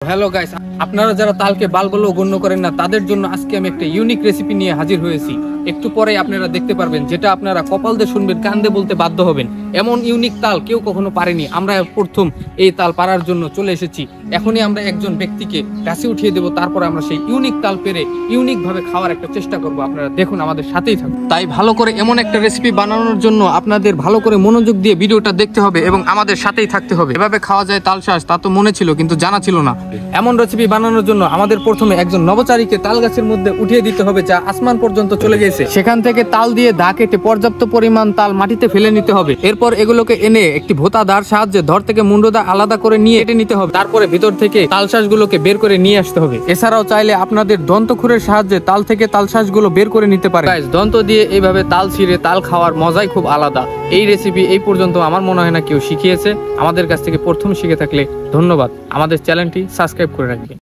Hello guys, আপনারা যারা তালকে বাল বলেও গণ্য করেন না তাদের জন্য আজকে আমি একটা ইউনিক রেসিপি নিয়ে হাজির হয়েছি। একটু পরে আপনারা দেখতে পারবেন, যেটা আপনারা কপাল দিয়ে শুনবেন, কান দিয়ে বলতে বাধ্য হবেন। এমন ইউনিক তাল কেউ কখনো পারেনি। আমরা প্রথম এই তাল পারার জন্য চলে এসেছি। এখনই আমরা একজন ব্যক্তিকে গাছে উঠিয়ে দেবো, তারপরে আমরা সেই ইউনিক তাল পেরে ইউনিক ভাবে খাওয়ার একটা চেষ্টা করব। আপনারা দেখুন, আমাদের সাথেই থাকুন। তাই ভালো করে এমন একটা রেসিপি বানানোর জন্য আপনাদের ভালো করে মনোযোগ দিয়ে ভিডিওটা দেখতে হবে এবং আমাদের সাথেই থাকতে হবে। এভাবে খাওয়া যায় তাল শাঁস, তা তো মনে ছিল কিন্তু জানা ছিল না। এমন রেসিপি বানানোর জন্য আমাদের প্রথমে একজন নবচারীকে তাল গাছের মধ্যে উঠিয়ে দিতে হবে, যা আসমান পর্যন্ত চলে গেছে। সেখান থেকে তাল দিয়ে দা কেটে পর্যাপ্ত পরিমাণ তাল মাটিতে ফেলে নিতে হবে। এরপর এগুলোকে এনে একটি ভোতা দার সাহায্যে ধর থেকে মুন্ডদা আলাদা করে নিয়ে কেটে নিতে হবে। তারপরে ভিতর থেকে তালশাঁসগুলোকে বের করে নিয়ে আসতে হবে। এছাড়াও চাইলে আপনাদের দন্তখুরের সাহায্যে তাল থেকে তালশাঁসগুলো বের করে নিতে পারে। দন্ত দিয়ে এইভাবে তাল ছিঁড়ে তাল খাওয়ার মজাই খুব আলাদা। এই রেসিপি এই পর্যন্ত আমার মনে হয় না কেউ শিখিয়েছে। আমাদের কাছ থেকে প্রথম শিখে থাকলে ধন্যবাদ। আমাদের চ্যানেলটি সাবস্ক্রাইব করে রাখবেন।